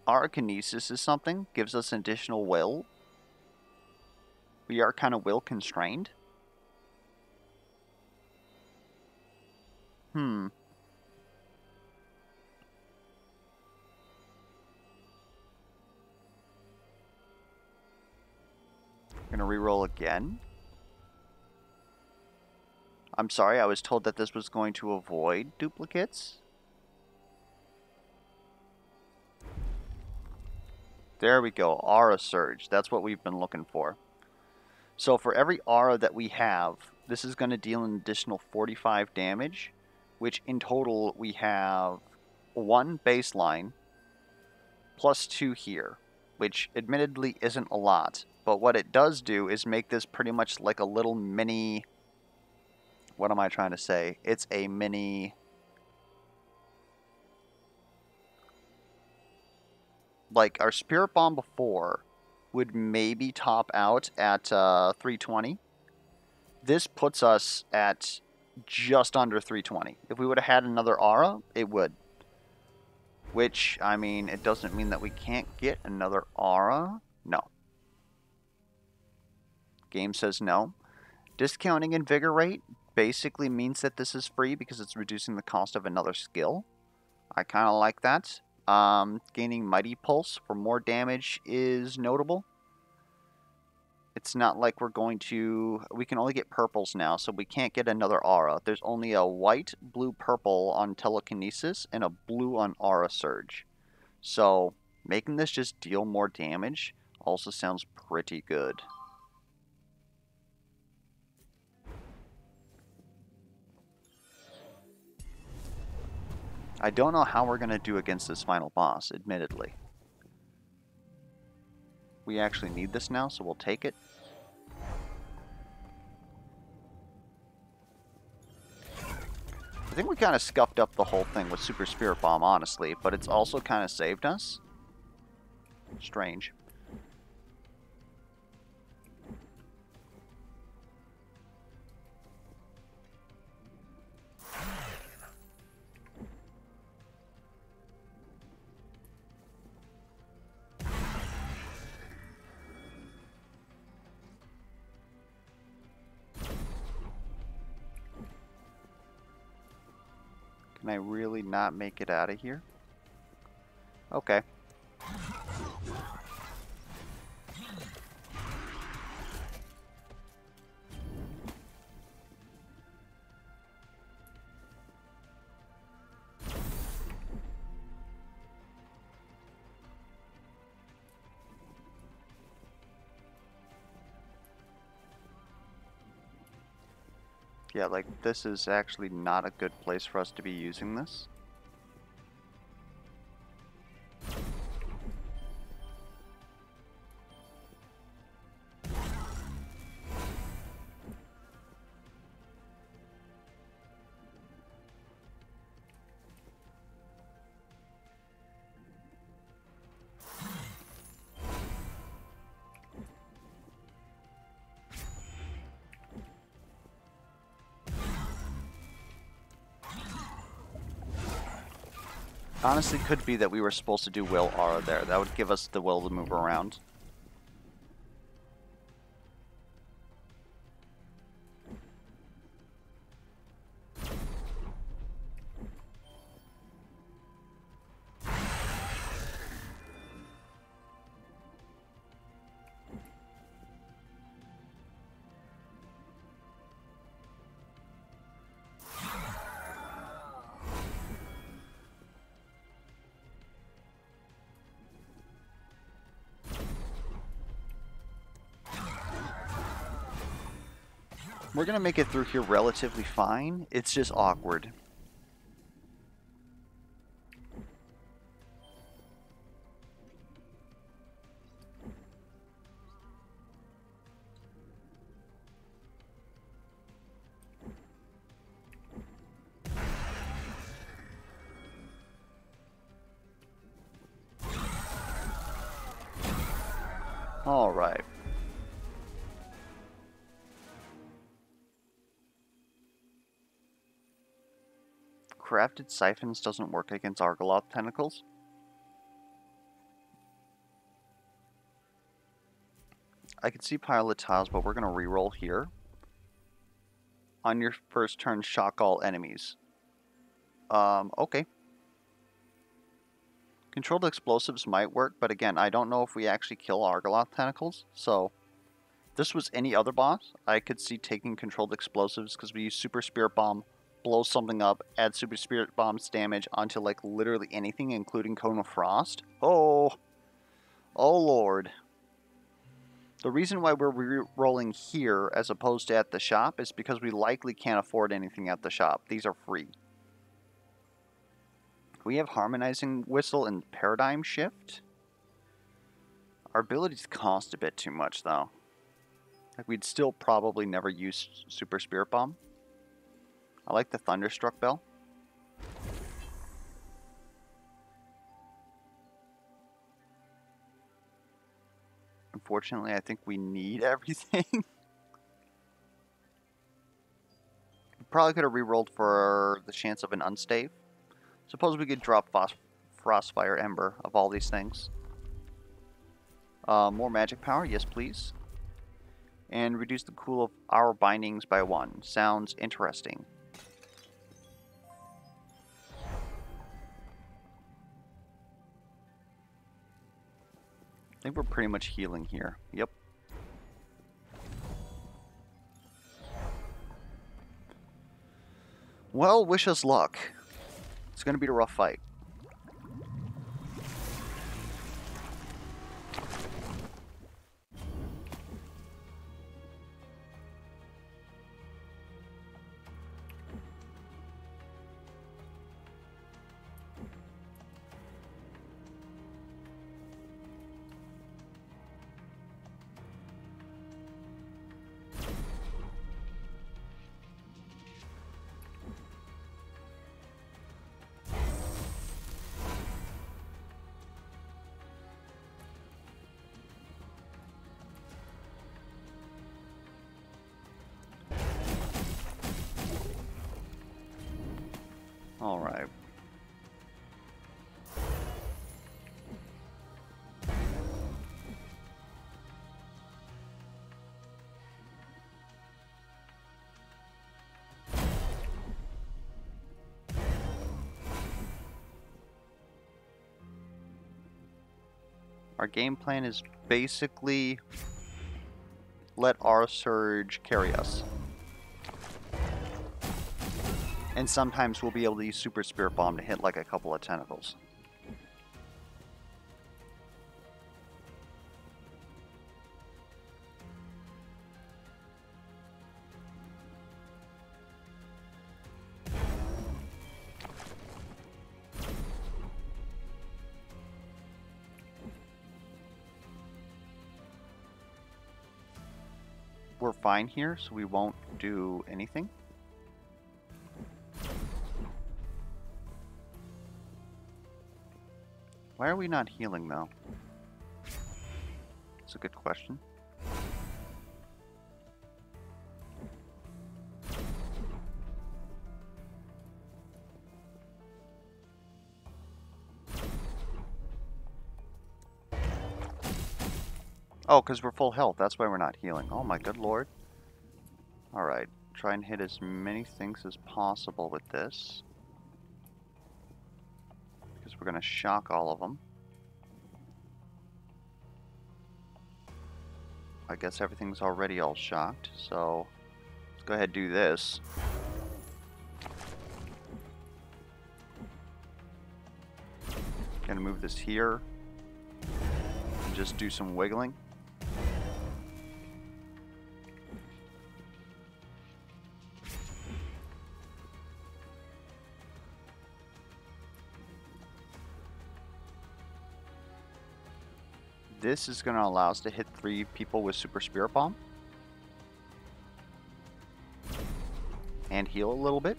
[SPEAKER 1] Aurakinesis is something, gives us additional will. We are kind of will constrained. Gonna reroll again. I'm sorry, I was told that this was going to avoid duplicates. There we go, Aura Surge. That's what we've been looking for. So for every aura that we have, this is going to deal an additional 45 damage, which in total we have 1 baseline plus 2 here, which admittedly isn't a lot. But what it does do is make this pretty much like a little mini... What am I trying to say? It's a mini... Like, our Spirit Bomb before would maybe top out at 320. This puts us at just under 320. If we would have had another aura, it would. Which, I mean, it doesn't mean that we can't get another aura. No. Game says no. Discounting Invigorate basically means that this is free because it's reducing the cost of another skill. I kind of like that. Gaining Mighty Pulse for more damage is notable. It's not like we're going to... We can only get purples now, so we can't get another aura. There's only a white, blue, purple on Telekinesis and a blue on Aura Surge. So, making this just deal more damage also sounds pretty good. I don't know how we're going to do against this final boss, admittedly. We actually need this now, so we'll take it. I think we kind of scuffed up the whole thing with Super Spirit Bomb, honestly, but it's also kind of saved us. Strange. Can I really not make it out of here? Okay. Yeah, like, this is actually not a good place for us to be using this. Honestly, could be that we were supposed to do Will Aura there. That would give us the will to move around. We're gonna make it through here relatively fine. It's just awkward. All right. Crafted Siphons doesn't work against Argoloth tentacles. I can see pile of tiles, but we're going to reroll here. On your first turn, shock all enemies. Okay. Controlled explosives might work, but again, I don't know if we actually kill Argoloth tentacles, so if this was any other boss, I could see taking controlled explosives because we use Super Spirit Bomb, blow something up, add Super Spirit Bomb's damage onto like literally anything, including Cone of Frost. Oh lord. The reason why we're re-rolling here as opposed to at the shop is because we likely can't afford anything at the shop. These are free. We have Harmonizing Whistle and Paradigm Shift. Our abilities cost a bit too much though. Like we'd still probably never use Super Spirit Bomb. I like the Thunderstruck Bell. Unfortunately, I think we need everything. We probably could have re-rolled for the chance of an unstave. Suppose we could drop Frostfire Ember of all these things. More magic power, yes please. And reduce the cool of our bindings by 1. Sounds interesting. I think we're pretty much healing here. Yep. Well, wish us luck. It's going to be a rough fight. All right. Our game plan is basically let our surge carry us. And sometimes we'll be able to use Super Spirit Bomb to hit like a couple of tentacles. We're fine here, so we won't do anything. Why are we not healing, though? It's a good question. Oh, because we're full health. That's why we're not healing. Oh my good lord. Alright. Try and hit as many things as possible with this. Because we're going to shock all of them. I guess everything's already all shocked, so let's go ahead and do this. Gonna move this here. And just do some wiggling. This is going to allow us to hit 3 people with Super Spirit Bomb. And heal a little bit.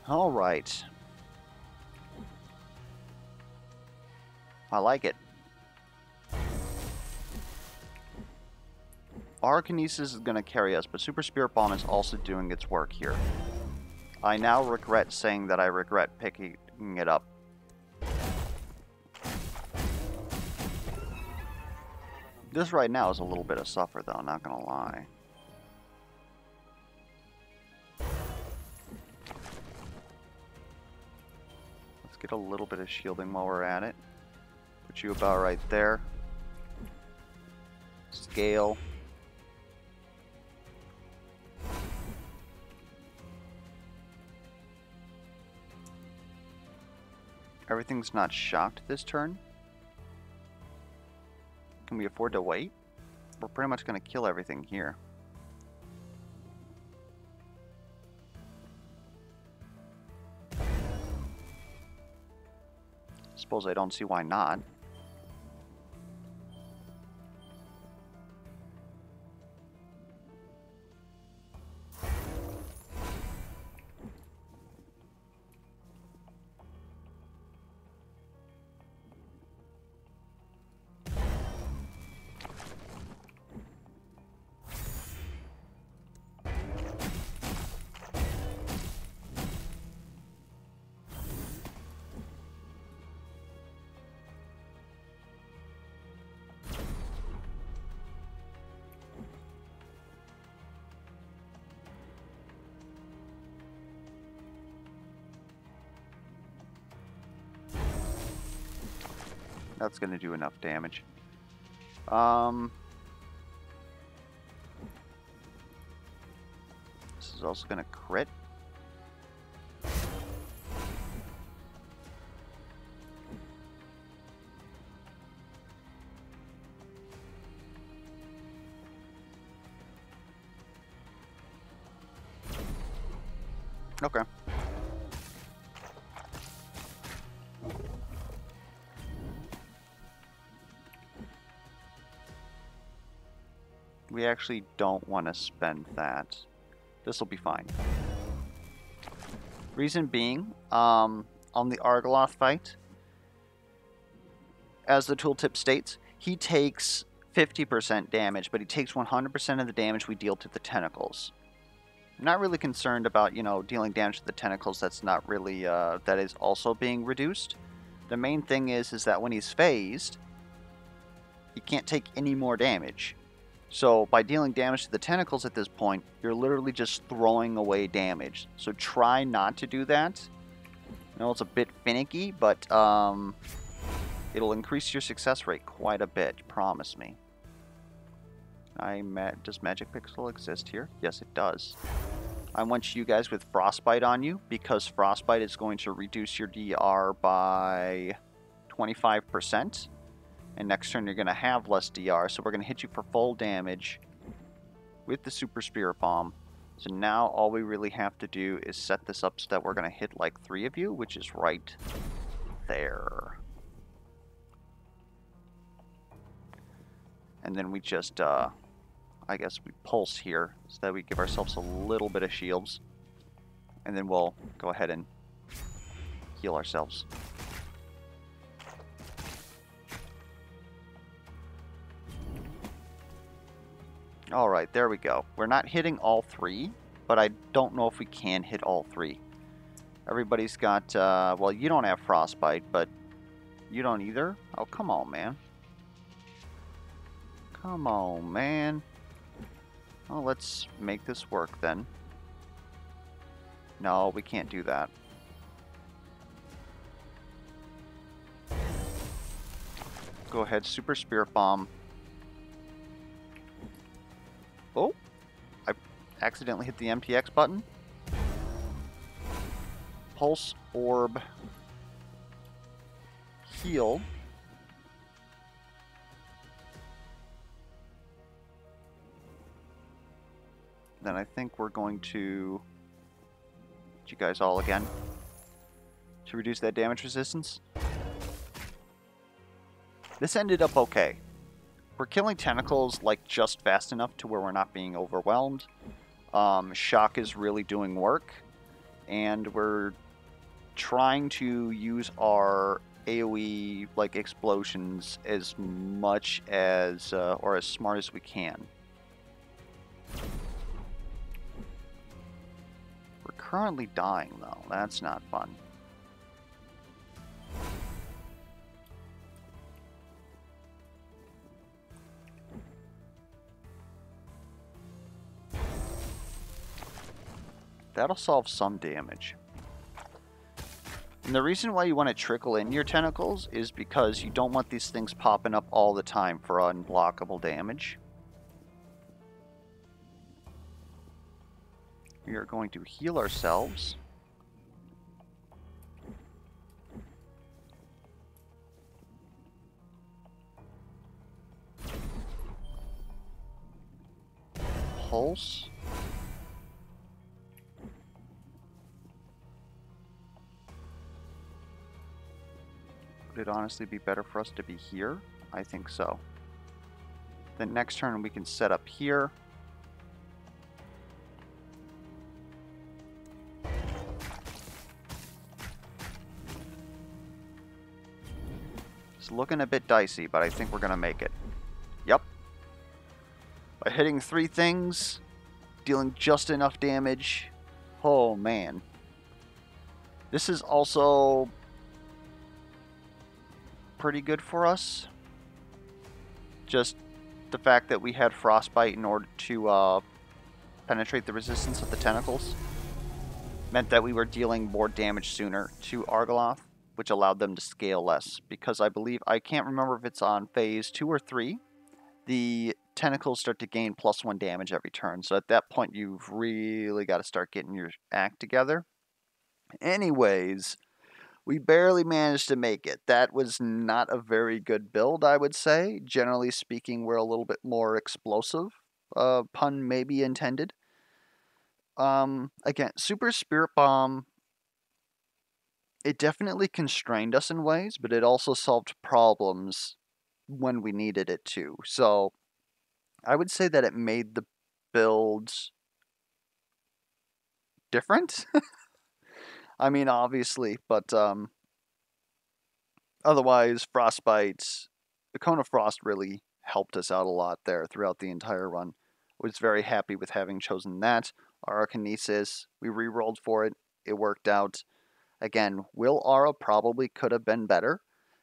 [SPEAKER 1] Alright. I like it. Archinesis is going to carry us, but Super Spirit Bomb is also doing its work here. I now regret saying that I regret picking it up. This right now is a little bit of suffer, though, not gonna lie. Let's get a little bit of shielding while we're at it. Put you about right there. Scale. Everything's not shocked this turn. Can we afford to wait? We're pretty much going to kill everything here. Suppose I don't see why not. That's going to do enough damage. This is also going to crit. Okay. We actually don't want to spend that. This will be fine. Reason being, on the Argoloth fight, as the tooltip states, he takes 50% damage, but he takes 100% of the damage we deal to the tentacles. I'm not really concerned about, you know, dealing damage to the tentacles. That's not really, that is also being reduced. The main thing is that when he's phased, he can't take any more damage. So by dealing damage to the tentacles at this point, you're literally just throwing away damage. So try not to do that. I know it's a bit finicky, but it'll increase your success rate quite a bit, promise me. Does Magic Pixel exist here? Yes, it does. I want you guys with Frostbite on you, because Frostbite is going to reduce your DR by 25%. And next turn you're going to have less DR, so we're going to hit you for full damage with the Super Spirit Bomb. So now all we really have to do is set this up so that we're going to hit like 3 of you, which is right there. And then we just, I guess we pulse here so that we give ourselves a little bit of shields. And then we'll go ahead and heal ourselves. Alright, there we go. We're not hitting all 3, but I don't know if we can hit all 3. Everybody's got, well, you don't have Frostbite, but you don't either? Oh, come on, man. Come on, man. Well, let's make this work then. No, we can't do that. Go ahead, Super Spirit Bomb. Oh, I accidentally hit the MTX button. Pulse Orb. Heal. Then I think we're going to hit you guys all again to reduce that damage resistance. This ended up okay. We're killing tentacles like just fast enough to where we're not being overwhelmed. Shock is really doing work, and we're trying to use our AoE like explosions as much as or as smart as we can. We're currently dying though. That's not fun. That'll solve some damage. And the reason why you want to trickle in your tentacles is because you don't want these things popping up all the time for unblockable damage. We are going to heal ourselves. Pulse. Would it honestly be better for us to be here? I think so. Then next turn we can set up here. It's looking a bit dicey, but I think we're going to make it. Yep. By hitting 3 things, dealing just enough damage. Oh man. This is also pretty good for us. Just the fact that we had frostbite in order to penetrate the resistance of the tentacles meant that we were dealing more damage sooner to Argoloth, which allowed them to scale less. Because I believe, I can't remember if it's on phase 2 or 3, the tentacles start to gain +1 damage every turn. So at that point, you've really got to start getting your act together. Anyways, we barely managed to make it. That was not a very good build, I would say. Generally speaking, we're a little bit more explosive. Pun may be intended. Again, Super Spirit Bomb, it definitely constrained us in ways, but it also solved problems when we needed it to. So I would say that it made the builds different. I mean, obviously, but otherwise, Frostbite, the Cone of Frost really helped us out a lot there throughout the entire run. I was very happy with having chosen that. Our Kinesis, we re-rolled for it. It worked out. Again, Will Aura probably could have been better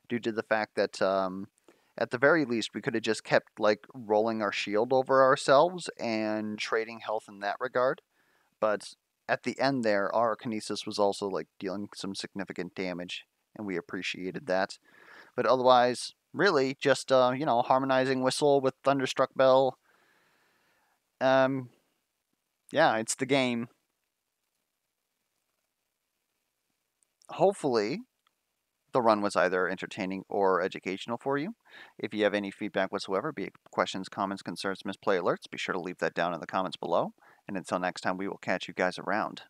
[SPEAKER 1] due to the fact that at the very least we could have just kept like rolling our shield over ourselves and trading health in that regard. But at the end there, our Kinesis was also like dealing some significant damage, and we appreciated that. But otherwise, really just you know, harmonizing whistle with Thunderstruck Bell. Yeah, it's the game. Hopefully, the run was either entertaining or educational for you. If you have any feedback whatsoever, be it questions, comments, concerns, misplay alerts, be sure to leave that down in the comments below. And until next time, we will catch you guys around.